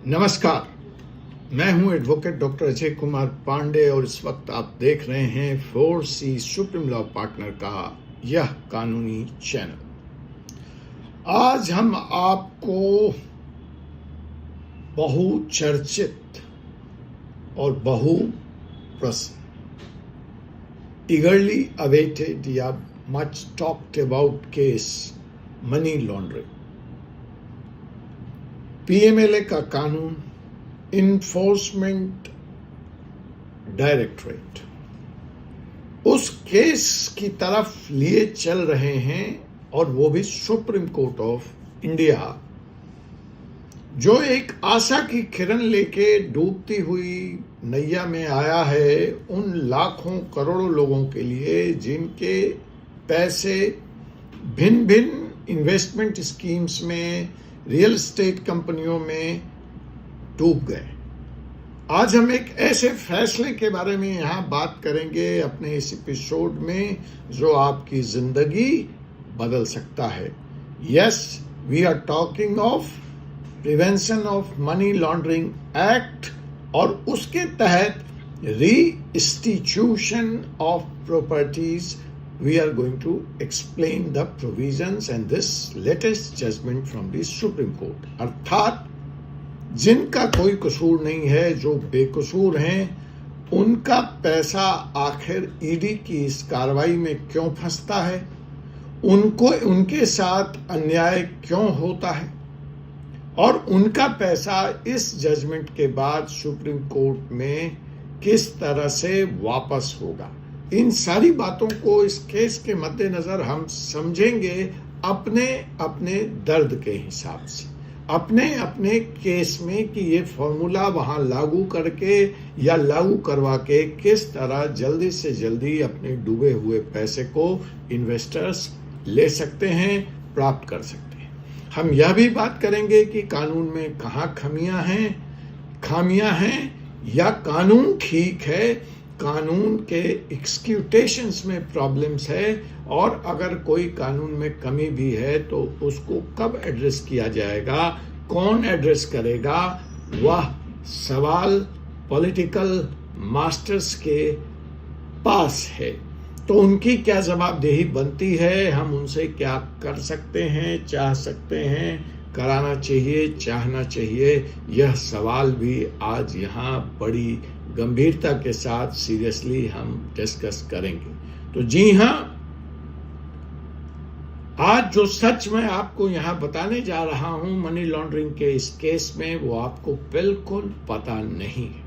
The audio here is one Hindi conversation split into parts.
नमस्कार, मैं हूं एडवोकेट डॉक्टर अजय कुमार पांडे और इस वक्त आप देख रहे हैं 4C सुप्रीम लॉ पार्टनर का यह कानूनी चैनल। आज हम आपको बहुचर्चित और ईगरली अवेटेड या much talked about case money laundering, PMLA का कानून, इन्फोर्समेंट डायरेक्टरेट उस केस की तरफ लिए चल रहे हैं और वो भी सुप्रीम कोर्ट ऑफ इंडिया, जो एक आशा की किरण लेके डूबती हुई नैया में आया है उन लाखों करोड़ों लोगों के लिए जिनके पैसे भिन्न भिन्न इन्वेस्टमेंट स्कीम्स में, रियल एस्टेट कंपनियों में डूब गए। आज हम एक ऐसे फैसले के बारे में यहाँ बात करेंगे अपने इस एपिसोड में जो आपकी जिंदगी बदल सकता है। Yes, we are talking of prevention of money laundering act और उसके तहत reinstitution of properties. We are going to explain the provisions and this latest judgment from the Supreme Court। अर्थात जिनका कोई कसूर नहीं है, जो बेकसूर हैं, उनका पैसा आखिर ईडी की इस कार्रवाई में क्यों फंसता है, उनको उनके साथ अन्याय क्यों होता है और उनका पैसा इस जजमेंट के बाद सुप्रीम कोर्ट में किस तरह से वापस होगा। इन सारी बातों को इस केस के मद्देनजर हम समझेंगे अपने अपने दर्द के हिसाब से, अपने अपने केस में कि ये फॉर्मूला वहां लागू करके या लागू करवा के किस तरह जल्दी से जल्दी अपने डूबे हुए पैसे को इन्वेस्टर्स ले सकते हैं, प्राप्त कर सकते हैं। हम यह भी बात करेंगे कि कानून में कहाँ खामियां हैं या कानून ठीक है, कानून के एक्सक्यूटेशंस में प्रॉब्लम्स है और अगर कोई कानून में कमी भी है तो उसको कब एड्रेस किया जाएगा, कौन एड्रेस करेगा, वह सवाल पॉलिटिकल मास्टर्स के पास है। तो उनकी क्या जवाबदेही बनती है, हम उनसे क्या कर सकते हैं, चाह सकते हैं, कराना चाहिए, चाहना चाहिए, यह सवाल भी आज यहाँ बड़ी गंभीरता के साथ सीरियसली हम डिस्कस करेंगे। तो जी हाँ, आज जो सच मैं आपको यहाँ बताने जा रहा हूं मनी लॉन्ड्रिंग के इस केस में, वो आपको बिल्कुल पता नहीं है।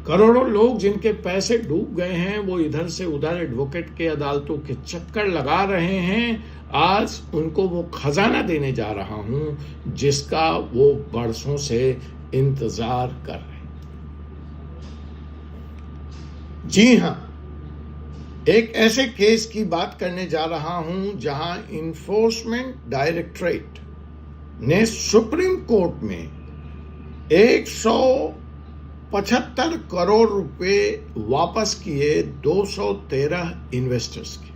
करोड़ों लोग जिनके पैसे डूब गए हैं, वो इधर से उधर एडवोकेट के अदालतों के चक्कर लगा रहे हैं। आज उनको वो खजाना देने जा रहा हूं जिसका वो बरसों से इंतजार कर रहे हैं। जी हां, एक ऐसे केस की बात करने जा रहा हूं जहां इन्फोर्समेंट डायरेक्टरेट ने सुप्रीम कोर्ट में 175 करोड़ रुपए वापस किए 213 इन्वेस्टर्स के।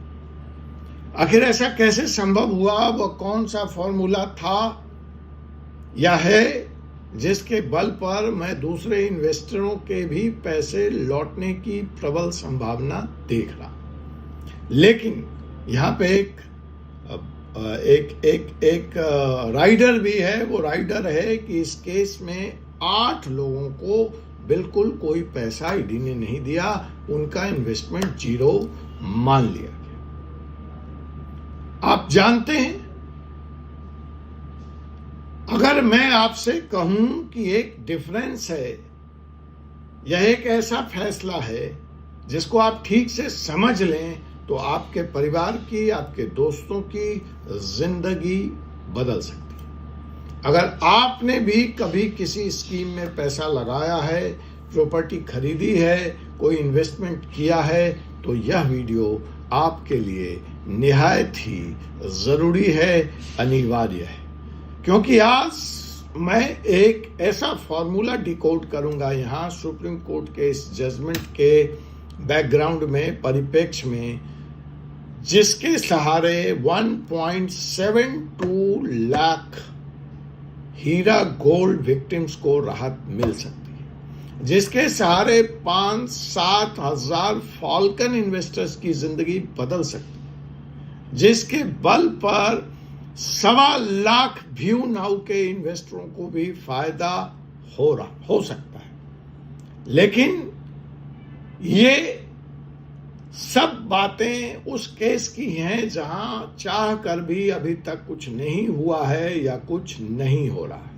आखिर ऐसा कैसे संभव हुआ, वह कौन सा फॉर्मूला था या है जिसके बल पर मैं दूसरे इन्वेस्टरों के भी पैसे लौटने की प्रबल संभावना देख रहा। लेकिन यहाँ पे एक राइडर भी है। वो राइडर है कि इस केस में 8 लोगों को बिल्कुल कोई पैसा ईडी ने नहीं दिया, उनका इन्वेस्टमेंट जीरो मान लिया गया। आप जानते हैं, अगर मैं आपसे कहूं कि एक डिफरेंस है, यह एक ऐसा फैसला है जिसको आप ठीक से समझ लें तो आपके परिवार की, आपके दोस्तों की जिंदगी बदल सकती है। अगर आपने भी कभी किसी स्कीम में पैसा लगाया है, प्रॉपर्टी खरीदी है, कोई इन्वेस्टमेंट किया है, तो यह वीडियो आपके लिए निहायत ही जरूरी है, अनिवार्य है। क्योंकि आज मैं एक ऐसा फॉर्मूला डिकोड करूंगा यहाँ सुप्रीम कोर्ट के इस जजमेंट के बैकग्राउंड में, परिप्रेक्ष्य में, जिसके सहारे 1.72 लाख हीरा गोल्ड विक्टिम्स को राहत मिल सकती है, जिसके सहारे 5-7 हजार फॉल्कन इन्वेस्टर्स की जिंदगी बदल सकती है, जिसके बल पर 1.25 लाख व्यू नाउ के इन्वेस्टरों को भी फायदा हो सकता है। लेकिन ये सब बातें उस केस की हैं जहां चाह कर भी अभी तक कुछ नहीं हुआ है या कुछ नहीं हो रहा है।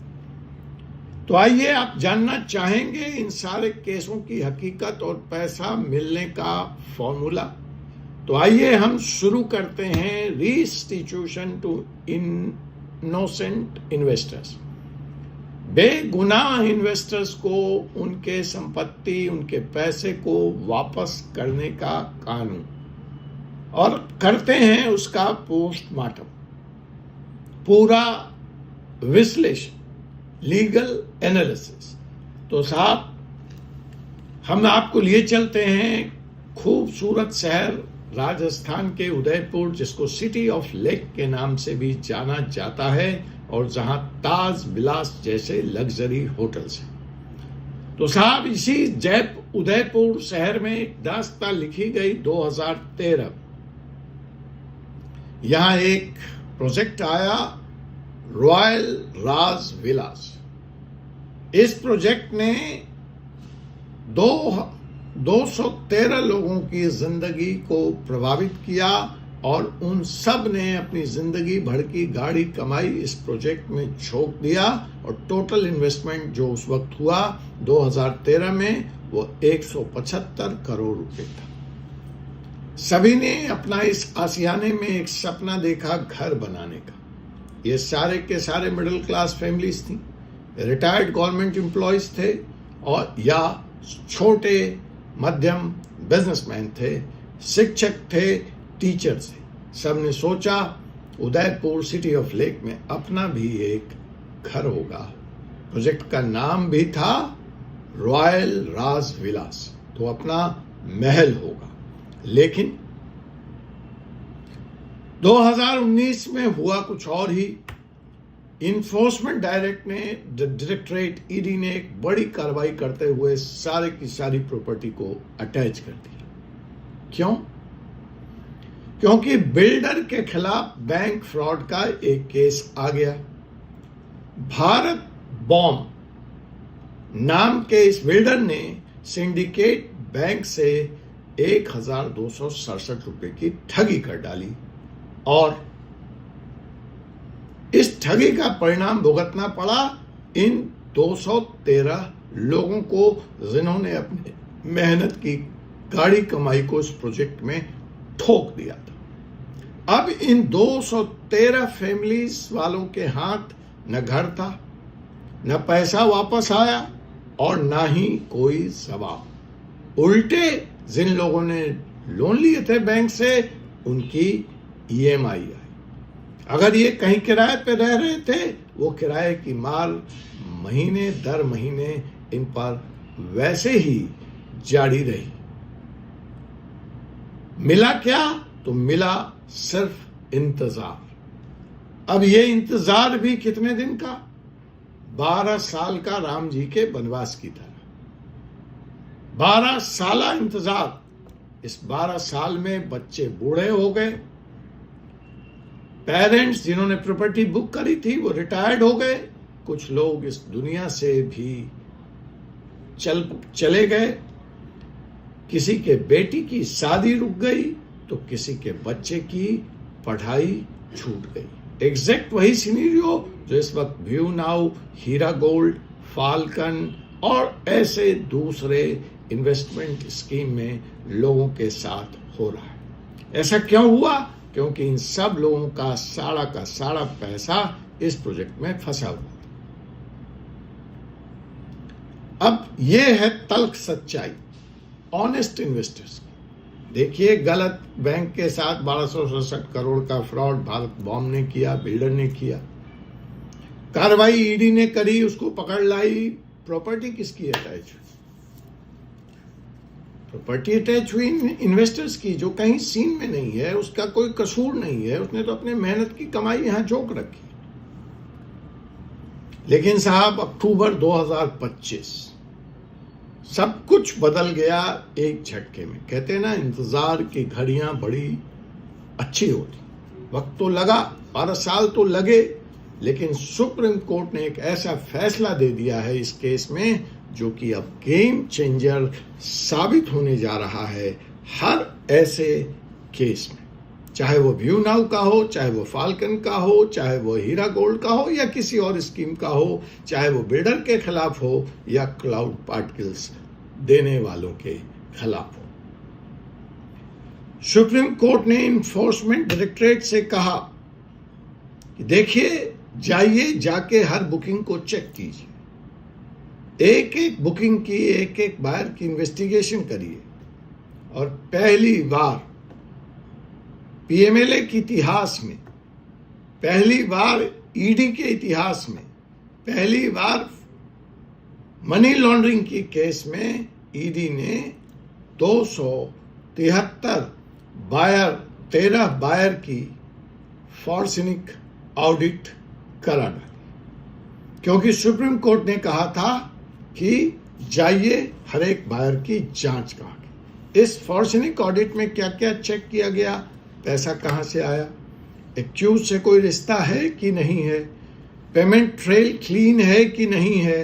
तो आइए आप जानना चाहेंगे इन सारे केसों की हकीकत और पैसा मिलने का फॉर्मूला। तो आइए हम शुरू करते हैं रिस्टिट्यूशन टू इनोसेंट इन्वेस्टर्स। बेगुनाह इन्वेस्टर्स को उनके संपत्ति, उनके पैसे को वापस करने का कानून, और करते हैं उसका पोस्टमार्टम, पूरा विश्लेषण, लीगल एनालिसिस। तो साहब, हम आपको लिए चलते हैं खूबसूरत शहर राजस्थान के उदयपुर, जिसको सिटी ऑफ लेक के नाम से भी जाना जाता है, और जहां ताज विलास जैसे लग्जरी होटल्स हैं। तो साहब, इसी उदयपुर शहर में एक दास्तां लिखी गई 2013। यहां एक प्रोजेक्ट आया, रॉयल राज विलास। इस प्रोजेक्ट ने 213 लोगों की जिंदगी को प्रभावित किया, और उन सब ने अपनी जिंदगी भर की गाड़ी कमाई इस प्रोजेक्ट में झोंक दिया, और टोटल इन्वेस्टमेंट जो उस वक्त हुआ 2013 में, वो 175 करोड़ रुपए था। सभी ने अपना इस आशियाने में एक सपना देखा, घर बनाने का। ये सारे के सारे मिडिल क्लास फैमिलीज थी, रिटायर्ड गवर्नमेंट एम्प्लॉयज थे, और या छोटे मध्यम बिजनेसमैन थे, शिक्षक थे, टीचर्स थे। सबने सोचा उदयपुर सिटी ऑफ लेक में अपना भी एक घर होगा। प्रोजेक्ट का नाम भी था रॉयल राज विलास, तो अपना महल होगा। लेकिन 2019 में हुआ कुछ और ही। इन्फोर्समेंट डायरेक्टरेट ईडी ने एक बड़ी कार्रवाई करते हुए सारे की सारी प्रॉपर्टी को अटैच कर दिया। क्यों? क्योंकि बिल्डर के खिलाफ बैंक फ्रॉड का एक केस आ गया। भारत बॉम्ब नाम के इस बिल्डर ने सिंडिकेट बैंक से 1,267 रुपए की ठगी कर डाली, और इस ठगी का परिणाम भुगतना पड़ा इन 213 लोगों को, जिन्होंने अपने मेहनत की गाड़ी कमाई को इस प्रोजेक्ट में ठोक दिया था। अब इन 213 फैमिलीज वालों के हाथ न घर था, न पैसा वापस आया, और ना ही कोई जवाब। उल्टे जिन लोगों ने लोन लिए थे बैंक से, उनकी EMI आई। अगर ये कहीं किराए पे रह रहे थे, वो किराए की मार महीने दर महीने इन पर वैसे ही जारी रही। मिला क्या? तो मिला सिर्फ इंतजार। अब ये इंतजार भी कितने दिन का? 12 साल का राम जी के वनवास की तरह। 12 साल इंतजार। इस 12 साल में बच्चे बूढ़े हो गए, पेरेंट्स जिन्होंने प्रॉपर्टी बुक करी थी वो रिटायर्ड हो गए, कुछ लोग इस दुनिया से भी चले गए, किसी के बेटी की शादी रुक गई, तो किसी के बच्चे की पढ़ाई छूट गई। एग्जैक्ट वही सिनेरियो जो इस वक्त व्यू नाउ, हीरा गोल्ड, फाल्कन और ऐसे दूसरे इन्वेस्टमेंट स्कीम में लोगों के साथ हो रहा है। ऐसा क्यों हुआ? क्योंकि इन सब लोगों का सारा पैसा इस प्रोजेक्ट में फंसा हुआ था। अब यह है तल्ख सच्चाई ऑनेस्ट इन्वेस्टर्स की। देखिए, गलत बैंक के साथ 1267 करोड़ का फ्रॉड भारत बॉम्ब ने किया, बिल्डर ने किया। कार्रवाई ईडी ने करी, उसको पकड़ लाई। प्रॉपर्टी किसकी अटैच हुई? प्रॉपर्टी अटैच हुई इन्वेस्टर्स की, जो कहीं सीन में नहीं है, उसका कोई कसूर नहीं है, उसने तो अपने मेहनत की कमाई यहां झोंक रखी। लेकिन साहब अक्टूबर 2025 सब कुछ बदल गया एक झटके में। कहते हैं ना, इंतजार की घड़ियां बड़ी अच्छी होती। वक्त तो लगा, 12 साल तो लगे, लेकिन सुप्रीम कोर्ट ने एक ऐसा फैसला दे दिया है इस केस में जो कि अब गेम चेंजर साबित होने जा रहा है हर ऐसे केस में, चाहे वो व्यू नाउ का हो, चाहे वो फाल्कन का हो, चाहे वो हीरा गोल्ड का हो या किसी और स्कीम का हो, चाहे वो बिल्डर के खिलाफ हो या क्लाउड पार्टिकल्स देने वालों के खिलाफ हो। सुप्रीम कोर्ट ने इन्फोर्समेंट डायरेक्टरेट से कहा कि देखिए, जाइए, जाके हर बुकिंग को चेक कीजिए, एक एक बुकिंग की, एक एक बार की इन्वेस्टिगेशन करिए। और पहली बार पीएमएलए के इतिहास में, पहली बार ईडी के इतिहास में, पहली बार मनी लॉन्ड्रिंग की केस में ईडी ने 273 13 बायर की फॉरेंसिक ऑडिट करा डाली, क्योंकि सुप्रीम कोर्ट ने कहा था कि जाइए हर एक बायर की जांच करा के। इस फॉरेंसिक ऑडिट में क्या क्या चेक किया गया, पैसा कहां से आया, एक्यूज से कोई रिश्ता है कि नहीं है, पेमेंट ट्रेल क्लीन है कि नहीं है,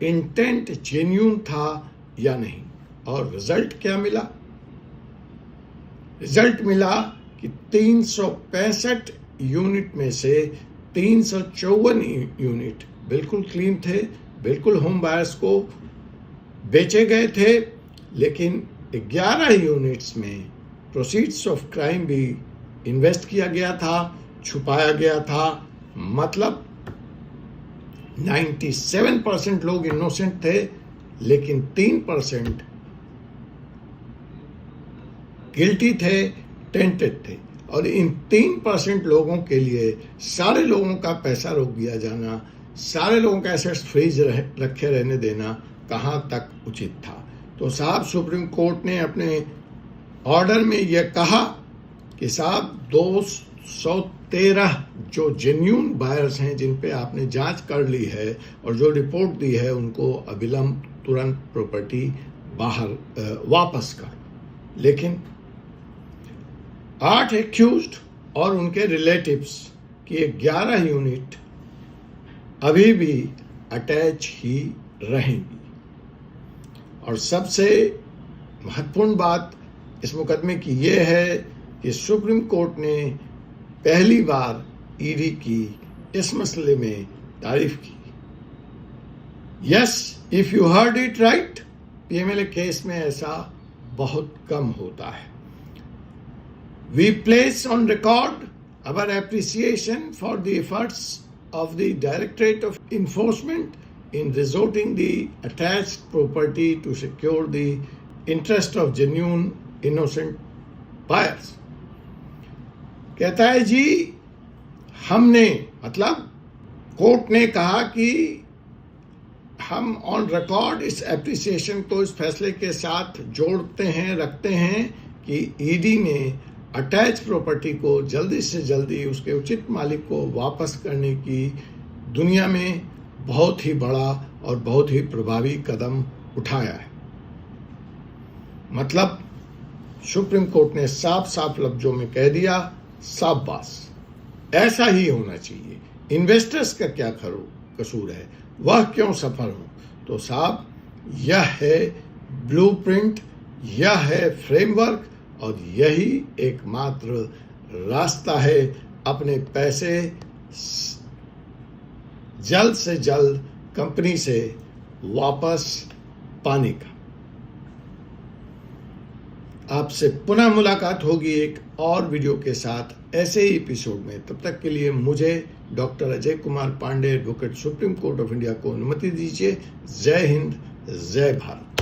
इंटेंट जेन्युइन था या नहीं। और रिजल्ट क्या मिला? रिजल्ट मिला कि 365 यूनिट में से 354 यूनिट बिल्कुल क्लीन थे, बिल्कुल होम बायर्स को बेचे गए थे, लेकिन 11 यूनिट्स में प्रोसीड्स ऑफ क्राइम भी इन्वेस्ट किया गया था, छुपाया गया था। मतलब 97% लोग इनोसेंट थे, लेकिन 3% गिल्टी थे, टेंटेड थे। और इन 3% लोगों के लिए सारे लोगों का पैसा रोक दिया जाना, सारे लोगों का एसेट्स फ्रीज रखे रहने देना कहाँ तक उचित था। तो साहब, सुप्रीम कोर्ट ने अपने ऑर्डर में यह कहा कि साहब 213 जो जेन्युइन बायर्स हैं, जिन पे आपने जांच कर ली है और जो रिपोर्ट दी है, उनको अविलंब तुरंत प्रॉपर्टी बाहर वापस कर। लेकिन 8 एक्यूज्ड और उनके रिलेटिव्स की 11 यूनिट अभी भी अटैच ही रहेंगी। और सबसे महत्वपूर्ण बात इस मुकदमे की यह है कि सुप्रीम कोर्ट ने पहली बार ईडी की इस मसले में तारीफ की। Yes, if you heard it right, PMLA case में ऐसा बहुत कम होता है। We place on record our appreciation for the efforts of the Directorate of Enforcement in resorting the attached property to secure the interest of genuine innocent buyers। कहता है जी, हमने, मतलब कोर्ट ने कहा कि हम ऑन रिकॉर्ड इस एप्रिसिएशन को इस फैसले के साथ जोड़ते हैं, रखते हैं कि ईडी ने अटैच प्रॉपर्टी को जल्दी से जल्दी उसके उचित मालिक को वापस करने की दुनिया में बहुत ही बड़ा और बहुत ही प्रभावी कदम उठाया है। मतलब सुप्रीम कोर्ट ने साफ साफ लफ्जों में कह दिया, शाबाश, ऐसा ही होना चाहिए। इन्वेस्टर्स का क्या कसूर है, वह क्यों सफल हो? तो साहब, यह है ब्लूप्रिंट, यह है फ्रेमवर्क, और यही एकमात्र रास्ता है अपने पैसे जल्द से जल्द कंपनी से वापस पाने का। आपसे पुनः मुलाकात होगी एक और वीडियो के साथ ऐसे ही एपिसोड में। तब तक के लिए मुझे doctor Ajay Kumar Pande, advocate, supreme court of India को अनुमति दीजिए। जय हिंद, जय भारत।